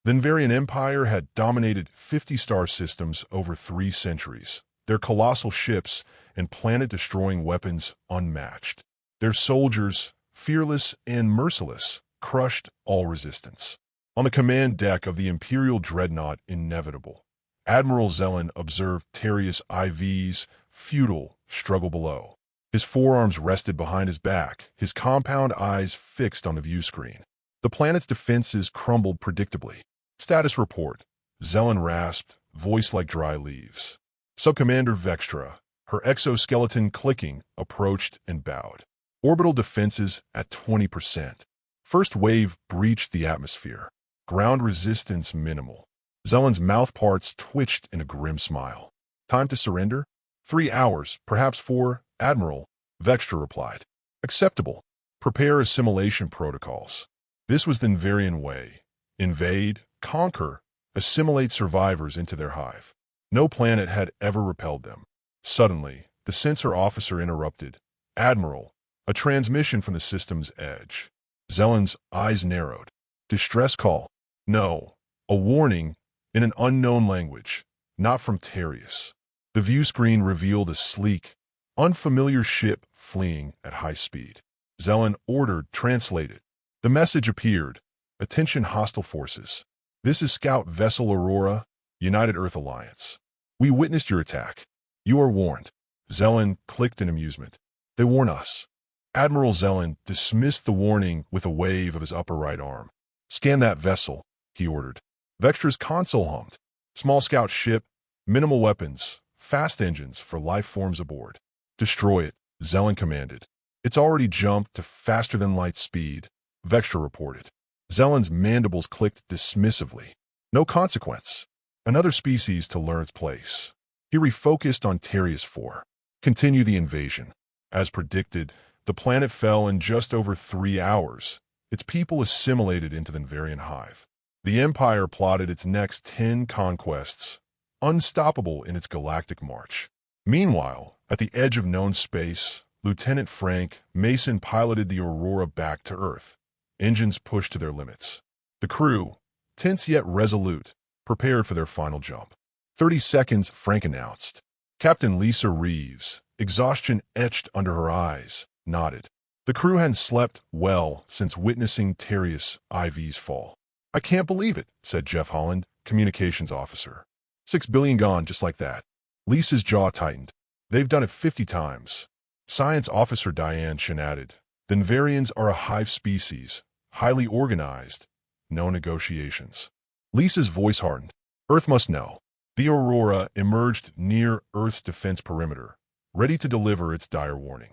The Nvarian Empire had dominated 50 star systems over 3 centuries, their colossal ships and planet-destroying weapons unmatched. Their soldiers, fearless and merciless, crushed all resistance. On the command deck of the Imperial dreadnought Inevitable, Admiral Zelen observed Terrius IV's futile struggle below. His forearms rested behind his back, his compound eyes fixed on the view screen. The planet's defenses crumbled predictably. Status report, Zelen rasped, voice like dry leaves. Subcommander Vextra, her exoskeleton clicking, approached and bowed. Orbital defenses at 20%. First wave breached the atmosphere. Ground resistance minimal. Zelen's mouthparts twitched in a grim smile. Time to surrender? 3 hours, perhaps 4, Admiral, Vextra replied. Acceptable. Prepare assimilation protocols. This was the Nvarian way. Invade, conquer, assimilate survivors into their hive. No planet had ever repelled them. Suddenly, the sensor officer interrupted. Admiral, a transmission from the system's edge. Zelen's eyes narrowed. Distress call? No. A warning in an unknown language, not from Terrius. The view screen revealed a sleek, unfamiliar ship fleeing at high speed. Zelen ordered translated. The message appeared. Attention hostile forces. This is Scout Vessel Aurora, United Earth Alliance. We witnessed your attack. You are warned. Zelen clicked in amusement. They warn us. Admiral Zelen dismissed the warning with a wave of his upper right arm. Scan that vessel, he ordered. Vextra's console hummed. Small scout ship, minimal weapons, fast engines for life forms aboard. Destroy it, Zelen commanded. It's already jumped to faster-than-light speed, Vextra reported. Zelen's mandibles clicked dismissively. No consequence. Another species to learn its place. He refocused on Terrius IV. Continue the invasion. As predicted, the planet fell in just over 3 hours. Its people assimilated into the Nvarian hive. The Empire plotted its next 10 conquests, unstoppable in its galactic march. Meanwhile, at the edge of known space, Lieutenant Frank Mason piloted the Aurora back to Earth. Engines pushed to their limits. The crew, tense yet resolute, prepared for their final jump. 30 seconds, Frank announced. Captain Lisa Reeves, exhaustion etched under her eyes, nodded. The crew hadn't slept well since witnessing Terrius IV's fall. I can't believe it, said Jeff Holland, communications officer. 6 billion gone just like that. Lisa's jaw tightened. They've done it 50 times. Science officer Diane Shin added. The Nvarians are a hive species, highly organized. No negotiations. Lisa's voice hardened. Earth must know. The Aurora emerged near Earth's defense perimeter, ready to deliver its dire warning.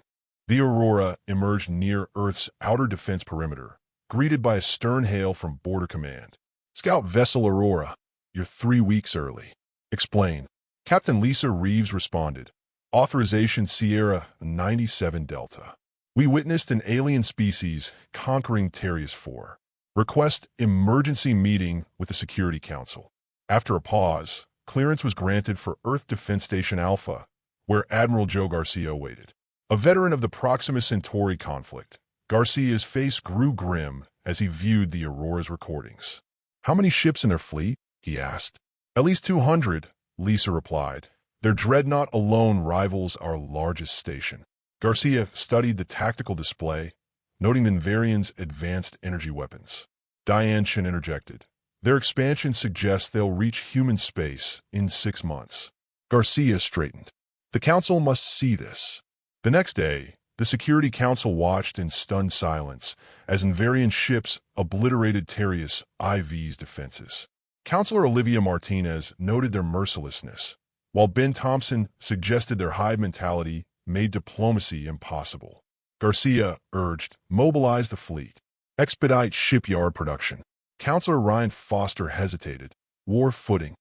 The Aurora emerged near Earth's outer defense perimeter, greeted by a stern hail from Border Command. Scout Vessel Aurora, you're 3 weeks early. Explain. Captain Lisa Reeves responded. Authorization Sierra 97 Delta. We witnessed an alien species conquering Terrius IV. Request emergency meeting with the Security Council. After a pause, clearance was granted for Earth Defense Station Alpha, where Admiral Joe Garcia waited. A veteran of the Proxima Centauri conflict, Garcia's face grew grim as he viewed the Aurora's recordings. How many ships in their fleet? He asked. At least 200, Lisa replied. Their dreadnought alone rivals our largest station. Garcia studied the tactical display, noting the Nvarians' advanced energy weapons. Diane Shin interjected. Their expansion suggests they'll reach human space in 6 months. Garcia straightened. The Council must see this. The next day, the Security Council watched in stunned silence as Nvarian ships obliterated Terrius IV's defenses. Councilor Olivia Martinez noted their mercilessness, while Ben Thompson suggested their hive mentality made diplomacy impossible. Garcia urged, mobilize the fleet. Expedite shipyard production. Councilor Ryan Foster hesitated. War footing.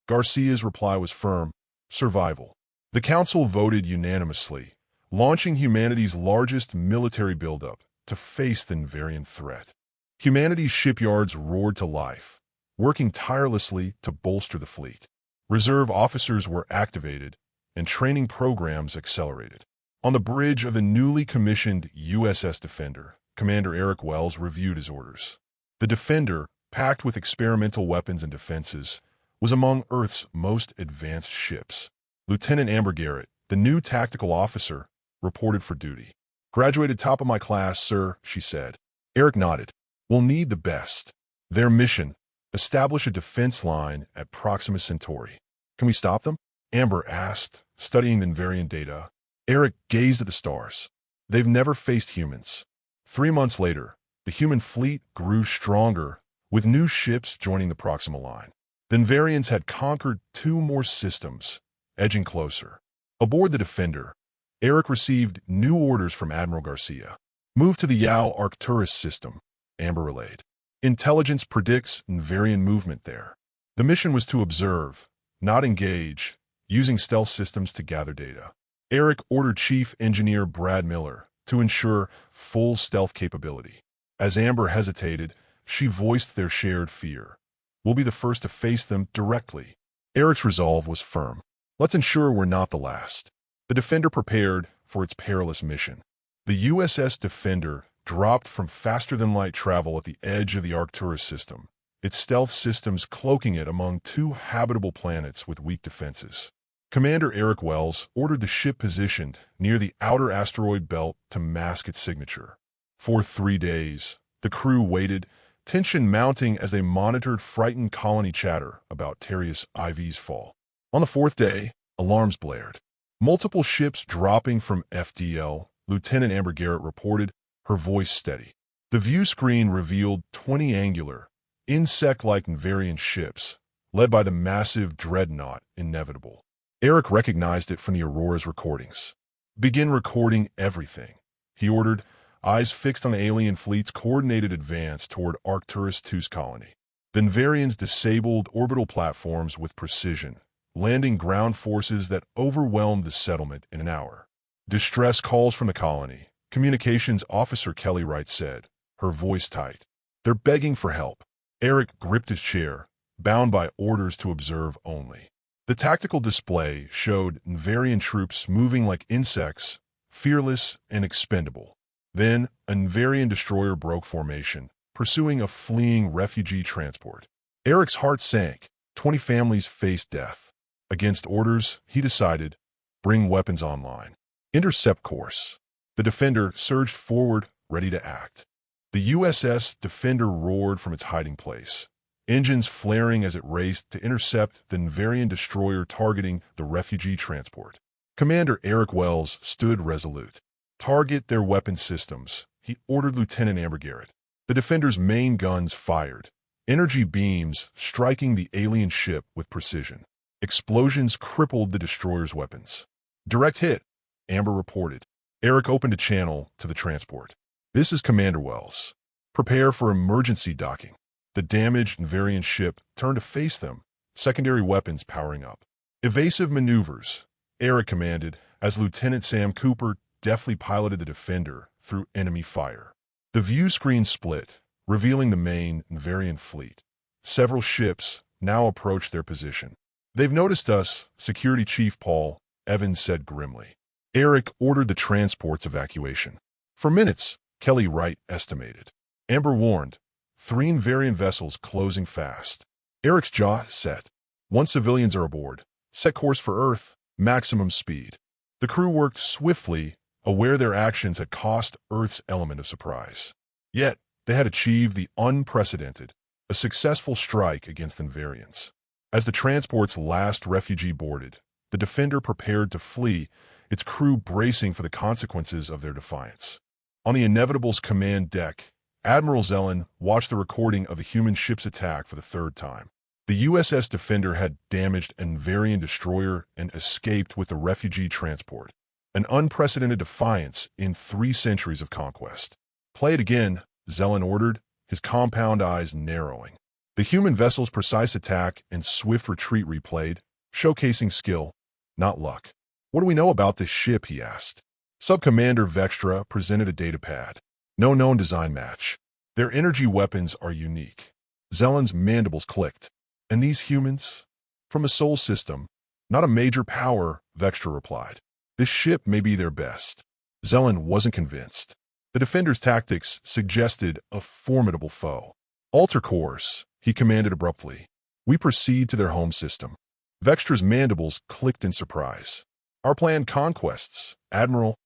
Garcia's reply was firm. Survival. The council voted unanimously, launching humanity's largest military buildup to face the Nvarian threat. Humanity's shipyards roared to life, working tirelessly to bolster the fleet. Reserve officers were activated, and training programs accelerated. On the bridge of the newly commissioned USS Defender, Commander Eric Wells reviewed his orders. The Defender, packed with experimental weapons and defenses, was among Earth's most advanced ships. Lieutenant Amber Garrett, the new tactical officer, reported for duty. "Graduated top of my class, sir," she said. Eric nodded. "We'll need the best." Their mission: establish a defense line at Proxima Centauri. "Can we stop them?" Amber asked, studying the Nvarian data. Eric gazed at the stars. They've never faced humans. 3 months later, the human fleet grew stronger, with new ships joining the Proxima line. The Nvarians had conquered 2 more systems, edging closer. Aboard the Defender, Eric received new orders from Admiral Garcia. "Move to the Yao Arcturus system," Amber relayed. "Intelligence predicts Nvarian movement there." The mission was to observe, not engage, using stealth systems to gather data. Eric ordered Chief Engineer Brad Miller to ensure full stealth capability. As Amber hesitated, she voiced their shared fear. "We'll be the first to face them directly." Eric's resolve was firm. "Let's ensure we're not the last." The Defender prepared for its perilous mission. The USS Defender dropped from faster-than-light travel at the edge of the Arcturus system, its stealth systems cloaking it among 2 habitable planets with weak defenses. Commander Eric Wells ordered the ship positioned near the outer asteroid belt to mask its signature. For 3 days, the crew waited, tension mounting as they monitored frightened colony chatter about Terrius IV's fall. On the 4th day, alarms blared. Multiple ships dropping from FDL, Lieutenant Amber Garrett reported, her voice steady. The view screen revealed 20 angular, insect-like Nvarian ships, led by the massive dreadnought Inevitable. Eric recognized it from the Aurora's recordings. "Begin recording everything," he ordered, eyes fixed on the alien fleet's coordinated advance toward Arcturus II's colony. The Nvarians disabled orbital platforms with precision, landing ground forces that overwhelmed the settlement in an hour. "Distress calls from the colony," Communications Officer Kelly Wright said, her voice tight. "They're begging for help." Eric gripped his chair, bound by orders to observe only. The tactical display showed Nvarian troops moving like insects, fearless and expendable. Then, a Nvarian destroyer broke formation, pursuing a fleeing refugee transport. Eric's heart sank. 20 families faced death. Against orders, he decided, bring weapons online. Intercept course. The Defender surged forward, ready to act. The USS Defender roared from its hiding place, engines flaring as it raced to intercept the Nvarian destroyer targeting the refugee transport. Commander Eric Wells stood resolute. "Target their weapon systems," he ordered Lieutenant Amber Garrett. The Defender's main guns fired, energy beams striking the alien ship with precision. Explosions crippled the destroyer's weapons. "Direct hit," Amber reported. Eric opened a channel to the transport. "This is Commander Wells. Prepare for emergency docking." The damaged Nvarian ship turned to face them, secondary weapons powering up. "Evasive maneuvers," Eric commanded as Lieutenant Sam Cooper deftly piloted the Defender through enemy fire. The view screen split, revealing the main Nvarian fleet. Several ships now approached their position. "They've noticed us," Security Chief Paul Evans said grimly. Eric ordered the transport's evacuation. For minutes, Kelly Wright estimated. Amber warned, 3 Nvarian vessels closing fast. Eric's jaw set. "Once civilians are aboard, set course for Earth, maximum speed." The crew worked swiftly, aware their actions had cost Earth's element of surprise. Yet, they had achieved the unprecedented, a successful strike against the Nvarians. As the transport's last refugee boarded, the Defender prepared to flee, its crew bracing for the consequences of their defiance. On the Inevitable's command deck, Admiral Zelen watched the recording of the human ship's attack for the 3rd time. The USS Defender had damaged a Nvarian destroyer and escaped with the refugee transport. An unprecedented defiance in 3 centuries of conquest. "Play it again," Zelen ordered, his compound eyes narrowing. The human vessel's precise attack and swift retreat replayed, showcasing skill, not luck. "What do we know about this ship?" he asked. Sub-Commander Vextra presented a datapad. "No known design match. Their energy weapons are unique." Zelen's mandibles clicked. "And these humans? From a Sol system, not a major power," Vextra replied. "This ship may be their best." Zelen wasn't convinced. The Defender's tactics suggested a formidable foe. Alter course, he commanded abruptly. We proceed to their home system. Vextra's mandibles clicked in surprise. Our planned conquests, Admiral.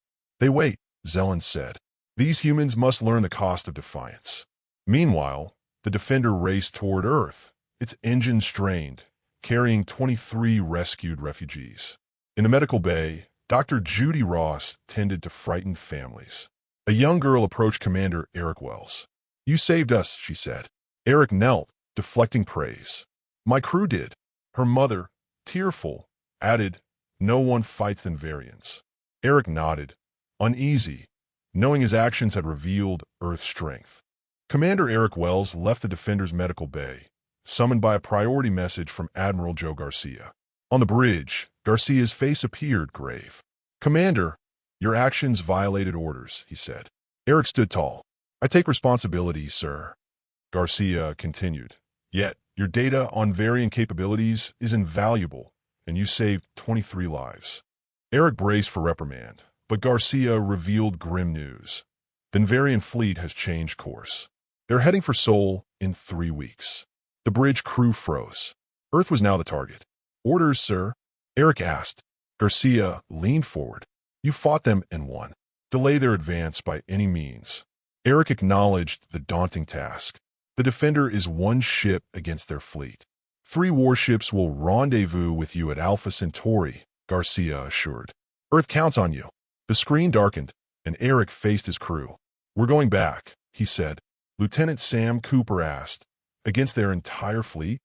They wait, Zelen said. These humans must learn the cost of defiance. Meanwhile, the Defender raced toward Earth, its engine strained, carrying 23 rescued refugees. In the medical bay, Dr. Judy Ross tended to frightened families. A young girl approached Commander Eric Wells. You saved us, she said. Eric knelt, deflecting praise. My crew did. Her mother, tearful, added, no one fights the Nvarians. Eric nodded, uneasy, knowing his actions had revealed Earth's strength. Commander Eric Wells left the Defender's medical bay, summoned by a priority message from Admiral Joe Garcia. On the bridge, Garcia's face appeared grave. Commander, your actions violated orders, he said. Eric stood tall. I take responsibility, sir. Garcia continued. Yet, your data on Nvarian capabilities is invaluable, and you saved 23 lives. Eric braced for reprimand, but Garcia revealed grim news. The Nvarian fleet has changed course. They're heading for Sol in 3 weeks. The bridge crew froze. Earth was now the target. Orders, sir? Eric asked. Garcia leaned forward. You fought them and won. Delay their advance by any means. Eric acknowledged the daunting task. The Defender is one ship against their fleet. 3 warships will rendezvous with you at Alpha Centauri, Garcia assured. Earth counts on you. The screen darkened, and Eric faced his crew. We're going back, he said. Lieutenant Sam Cooper asked. Against their entire fleet?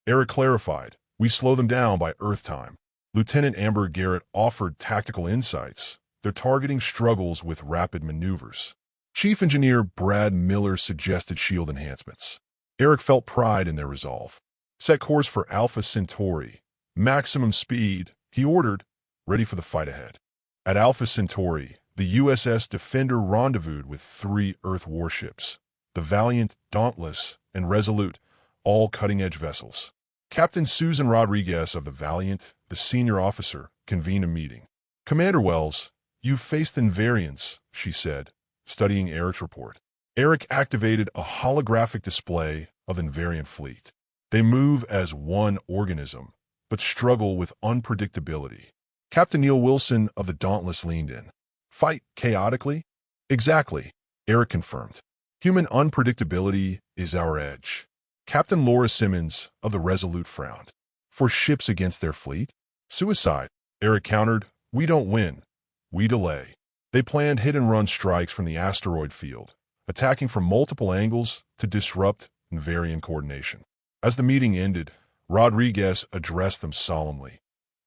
Eric clarified. We slow them down by Earth time. Lieutenant Amber Garrett offered tactical insights. Their targeting struggles with rapid maneuvers. Chief Engineer Brad Miller suggested shield enhancements. Eric felt pride in their resolve. Set course for Alpha Centauri. Maximum speed, he ordered, ready for the fight ahead. At Alpha Centauri, the USS Defender rendezvoused with 3 Earth warships, the Valiant, Dauntless, and Resolute, all cutting-edge vessels. Captain Susan Rodriguez of the Valiant, the senior officer, convened a meeting. Commander Wells, you've faced the Nvarians, she said, studying Eric's report. Eric activated a holographic display of the Nvarian fleet. They move as one organism, but struggle with unpredictability. Captain Neil Wilson of the Dauntless leaned in. Fight chaotically? Exactly, Eric confirmed. Human unpredictability is our edge. Captain Laura Simmons of the Resolute frowned. For ships against their fleet? Suicide, Eric countered. We don't win. We delay. They planned hit-and-run strikes from the asteroid field, attacking from multiple angles to disrupt Nvarian coordination. As the meeting ended, Rodriguez addressed them solemnly.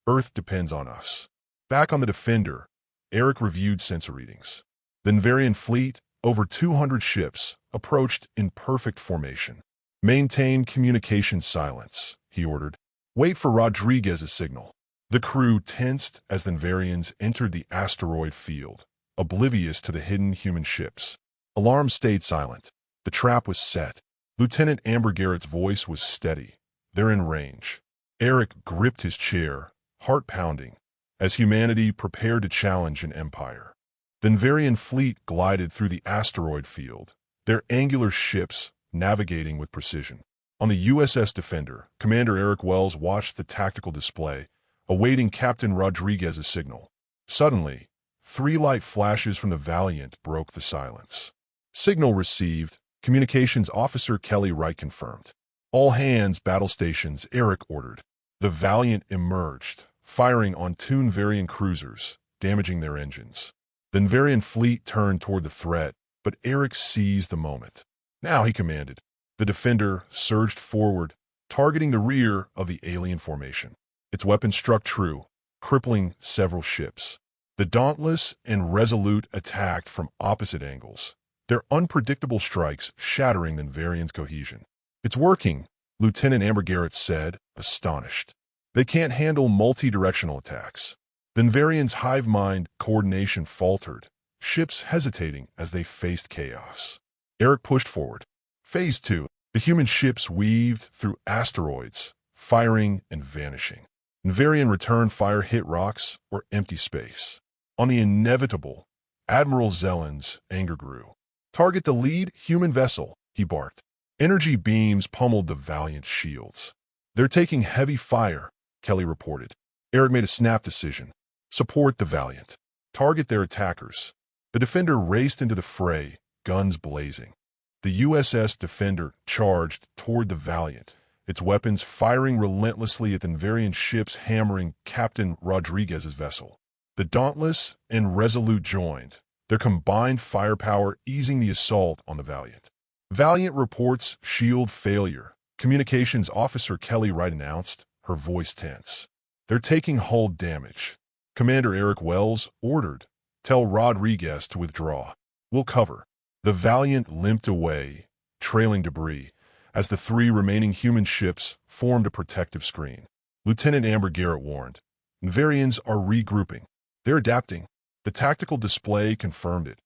Earth depends on us. Back on the Defender, Eric reviewed sensor readings. The Nvarian fleet, over 200 ships, approached in perfect formation. Maintain communication silence, he ordered. Wait for Rodriguez's signal. The crew tensed as the Nvarians entered the asteroid field, oblivious to the hidden human ships. Alarms stayed silent. The trap was set. Lieutenant Amber Garrett's voice was steady. They're in range. Eric gripped his chair, heart pounding, as humanity prepared to challenge an empire. The Nvarian fleet glided through the asteroid field, their angular ships navigating with precision. On the USS Defender, Commander Eric Wells watched the tactical display, awaiting Captain Rodriguez's signal. Suddenly, 3 light flashes from the Valiant broke the silence. Signal received, Communications Officer Kelly Wright confirmed. All hands battle stations, Eric ordered. The Valiant emerged, firing on 2 Nvarian cruisers, damaging their engines. The Nvarian fleet turned toward the threat, but Eric seized the moment. Now, he commanded. The Defender surged forward, targeting the rear of the alien formation. Its weapon struck true, crippling several ships. The Dauntless and Resolute attacked from opposite angles, their unpredictable strikes shattering the Nvarians' cohesion. It's working, Lieutenant Amber Garrett said, astonished. They can't handle multi-directional attacks. The Nvarians' hive mind coordination faltered, ships hesitating as they faced chaos. Eric pushed forward. Phase 2. The human ships weaved through asteroids, firing and vanishing. Nvarian return fire hit rocks or empty space. On the inevitable, Admiral Zelen's anger grew. Target the lead human vessel, he barked. Energy beams pummeled the Valiant's shields. "They're taking heavy fire," Kelly reported. Eric made a snap decision. Support the Valiant. Target their attackers. The Defender raced into the fray, guns blazing. The USS Defender charged toward the Valiant, its weapons firing relentlessly at the Nvarian ships hammering Captain Rodriguez's vessel. The Dauntless and Resolute joined, their combined firepower easing the assault on the Valiant. Valiant reports shield failure, Communications Officer Kelly Wright announced, her voice tense. "They're taking hull damage." Commander Eric Wells ordered, "Tell Rodriguez to withdraw. We'll cover." The Valiant limped away, trailing debris, as the three remaining human ships formed a protective screen. Lieutenant Amber Garrett warned, "Nvarians are regrouping. They're adapting." The tactical display confirmed it.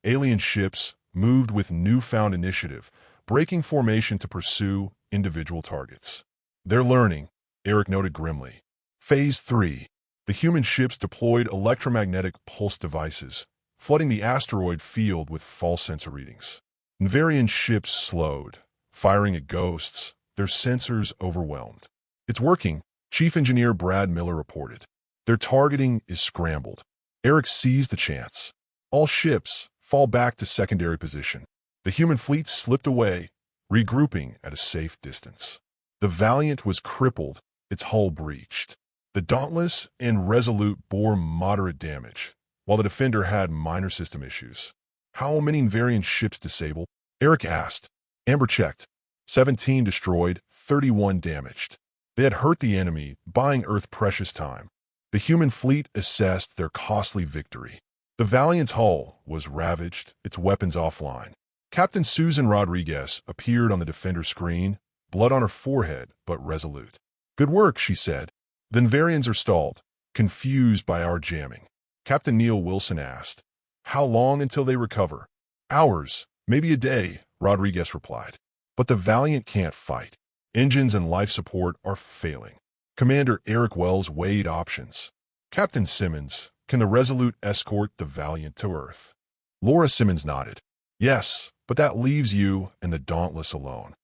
Alien ships moved with newfound initiative, breaking formation to pursue individual targets. "They're learning," Eric noted grimly. Phase 3. The human ships deployed electromagnetic pulse devices, flooding the asteroid field with false sensor readings. Nvarian ships slowed, firing at ghosts, their sensors overwhelmed. "It's working," Chief Engineer Brad Miller reported. "Their targeting is scrambled." Eric seized the chance. All ships fall back to secondary position. The human fleet slipped away, regrouping at a safe distance. The Valiant was crippled, its hull breached. The Dauntless and Resolute bore moderate damage, while the Defender had minor system issues. "How many Nvarian ships disabled?" Eric asked. Amber checked. 17 destroyed, 31 damaged. They had hurt the enemy, buying Earth precious time. The human fleet assessed their costly victory. The Valiant's hull was ravaged, its weapons offline. Captain Susan Rodriguez appeared on the Defender screen, blood on her forehead, but resolute. "Good work," she said. "The Nvarians are stalled, confused by our jamming." Captain Neil Wilson asked, "How long until they recover?" "Hours, maybe a day," Rodriguez replied. "But the Valiant can't fight. Engines and life support are failing." Commander Eric Wells weighed options. "Captain Simmons, can the Resolute escort the Valiant to Earth?" Laura Simmons nodded. "Yes, but that leaves you and the Dauntless alone."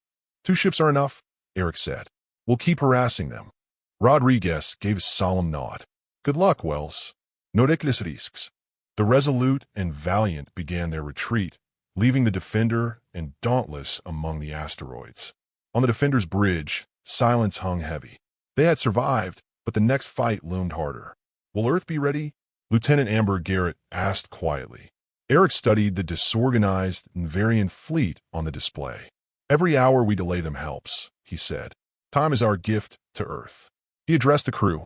"2 ships are enough," Eric said. "We'll keep harassing them." Rodriguez gave a solemn nod. "Good luck, Wells. No risks." The Resolute and Valiant began their retreat, leaving the Defender and Dauntless among the asteroids. On the Defender's bridge, silence hung heavy. They had survived, but the next fight loomed harder. "Will Earth be ready?" Lieutenant Amber Garrett asked quietly. Eric studied the disorganized Nvarian fleet on the display. "Every hour we delay them helps," he said. "Time is our gift to Earth." He addressed the crew.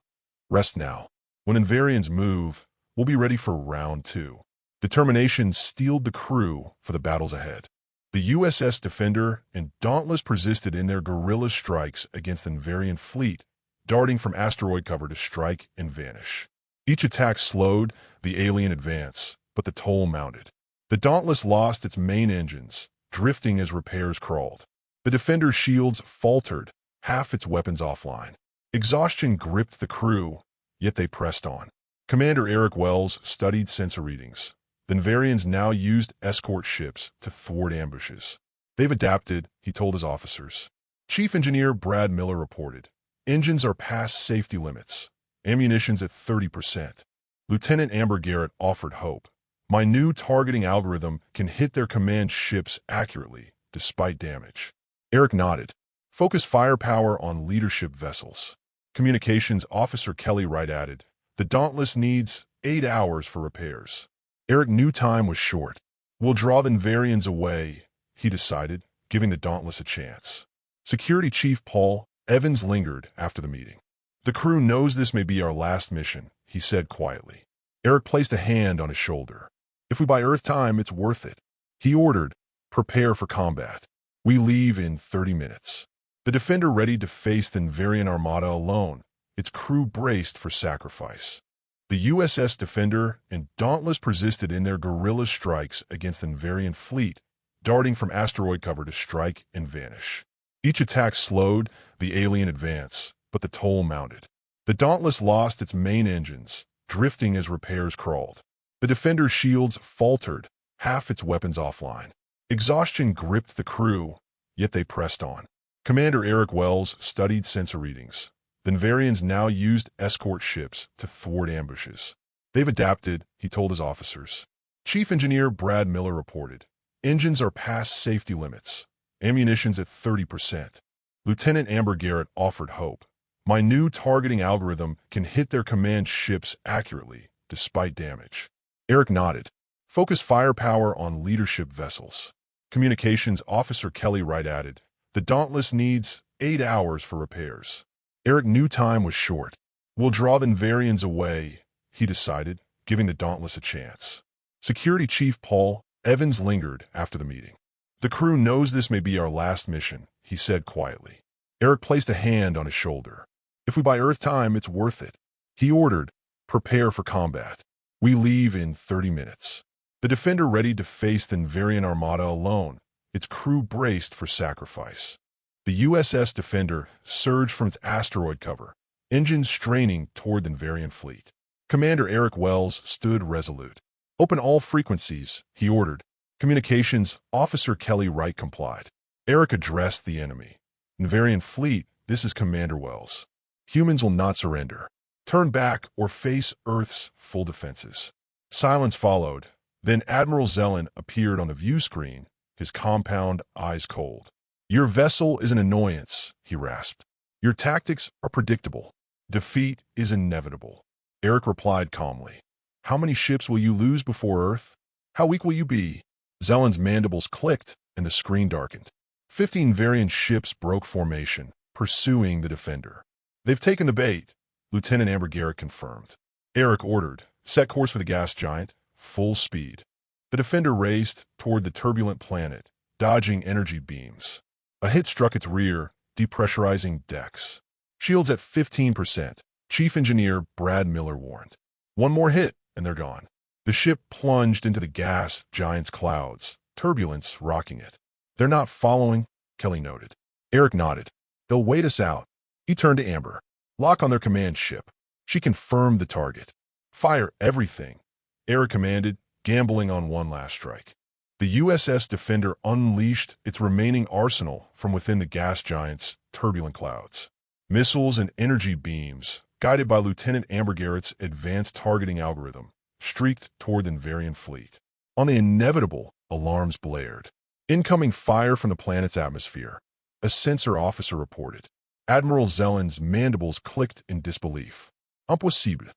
"Rest now. When Nvarians move, we'll be ready for round 2. Determination steeled the crew for the battles ahead. The USS Defender and Dauntless persisted in their guerrilla strikes against the Nvarian fleet, darting from asteroid cover to strike and vanish. Each attack slowed the alien advance, but the toll mounted. The Dauntless lost its main engines, drifting as repairs crawled. The Defender's shields faltered, half its weapons offline. Exhaustion gripped the crew, yet they pressed on. Commander Eric Wells studied sensor readings. The Nvarians now used escort ships to thwart ambushes. "They've adapted," he told his officers. Chief Engineer Brad Miller reported. "Engines are past safety limits. Ammunition's at 30%. Lieutenant Amber Garrett offered hope. "My new targeting algorithm can hit their command ships accurately, despite damage." Eric nodded. "Focus firepower on leadership vessels." Communications Officer Kelly Wright added, "The Dauntless needs 8 hours for repairs." Eric knew time was short. "We'll draw the Nvarians away," he decided, giving the Dauntless a chance. Security Chief Paul Evans lingered after the meeting. "The crew knows this may be our last mission," he said quietly. Eric placed a hand on his shoulder. "If we buy Earth time, it's worth it." He ordered, "Prepare for combat. We leave in 30 minutes." The Defender readied to face the Nvarian armada alone, its crew braced for sacrifice. The USS Defender and Dauntless persisted in their guerrilla strikes against the Nvarian fleet, darting from asteroid cover to strike and vanish. Each attack slowed the alien advance, but the toll mounted. The Dauntless lost its main engines, drifting as repairs crawled. The Defender's shields faltered, half its weapons offline. Exhaustion gripped the crew, yet they pressed on. Commander Eric Wells studied sensor readings. The Nvarians now used escort ships to thwart ambushes. They've adapted, he told his officers. Chief Engineer Brad Miller reported. Engines are past safety limits. Ammunition's at 30%. Lieutenant Amber Garrett offered hope. My new targeting algorithm can hit their command ships accurately, despite damage. Eric nodded. Focus firepower on leadership vessels. Communications Officer Kelly Wright added. The Dauntless needs 8 hours for repairs. Eric knew time was short. We'll draw the Nvarians away, he decided, giving the Dauntless a chance. Security Chief Paul Evans lingered after the meeting. The crew knows this may be our last mission, he said quietly. Eric placed a hand on his shoulder. If we buy Earth time, it's worth it. He ordered, prepare for combat. We leave in 30 minutes. The Defender readied to face the Nvarian Armada alone, its crew braced for sacrifice. The USS Defender surged from its asteroid cover, engines straining toward the Nvarian fleet. Commander Eric Wells stood resolute. Open all frequencies, he ordered. Communications Officer Kelly Wright complied. Eric addressed the enemy. Nvarian fleet, this is Commander Wells. Humans will not surrender. Turn back or face Earth's full defenses. Silence followed. Then Admiral Zelen appeared on the view screen, his compound eyes cold. Your vessel is an annoyance, he rasped. Your tactics are predictable. Defeat is inevitable. Eric replied calmly. How many ships will you lose before Earth? How weak will you be? Zelen's mandibles clicked and the screen darkened. 15 Nvarian ships broke formation, pursuing the Defender. They've taken the bait, Lieutenant Amber Garrett confirmed. Eric ordered, set course for the gas giant, full speed. The Defender raced toward the turbulent planet, dodging energy beams. A hit struck its rear, depressurizing decks. Shields at 15%, Chief Engineer Brad Miller warned. One more hit, and they're gone. The ship plunged into the gas giant's clouds, turbulence rocking it. They're not following, Kelly noted. Eric nodded. They'll wait us out. He turned to Amber. Lock on their command ship. She confirmed the target. Fire everything, Eric commanded, gambling on one last strike. The USS Defender unleashed its remaining arsenal from within the gas giant's turbulent clouds. Missiles and energy beams, guided by Lieutenant Amber Garrett's advanced targeting algorithm, streaked toward the Nvarian fleet. On the inevitable, alarms blared. Incoming fire from the planet's atmosphere, a sensor officer reported. Admiral Zelen's mandibles clicked in disbelief. Impossible.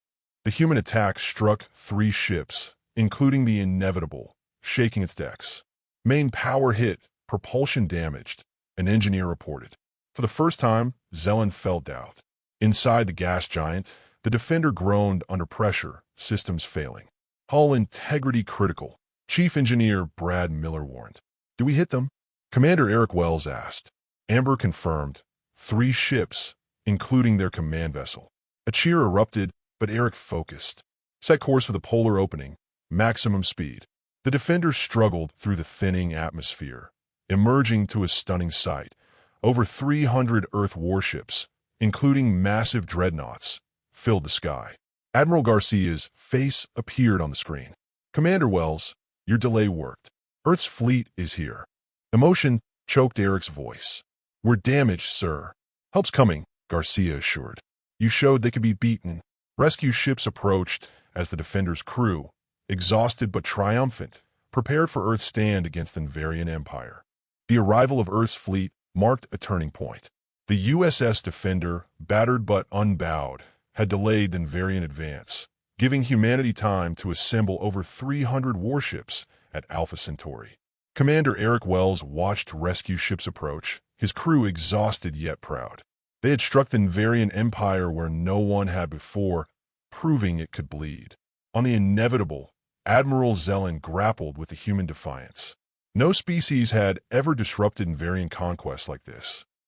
The human attack struck 3 ships, including the Inevitable, shaking its decks. Main power hit, propulsion damaged, an engineer reported. For the first time, Zelen felt doubt. Inside the gas giant, the Defender groaned under pressure, systems failing. Hull integrity critical, Chief Engineer Brad Miller warned. Do we hit them? Commander Eric Wells asked. Amber confirmed. 3 ships, including their command vessel. A cheer erupted, but Eric focused. Set course for the polar opening, maximum speed. The Defender struggled through the thinning atmosphere, emerging to a stunning sight. Over 300 Earth warships, including massive dreadnoughts, filled the sky. Admiral Garcia's face appeared on the screen. Commander Wells, your delay worked. Earth's fleet is here. Emotion choked Eric's voice. We're damaged, sir. Help's coming, Garcia assured. You showed they could be beaten. Rescue ships approached as the Defender's crew, exhausted but triumphant, prepared for Earth's stand against the Nvarian Empire. The arrival of Earth's fleet marked a turning point. The USS Defender, battered but unbowed, had delayed the Nvarian advance, giving humanity time to assemble over 300 warships at Alpha Centauri. Commander Eric Wells watched rescue ships approach, his crew exhausted yet proud. They had struck the Nvarian Empire where no one had before, proving it could bleed. On the Inevitable, Admiral Zelen grappled with the human defiance. No species had ever disrupted Nvarian conquest like this.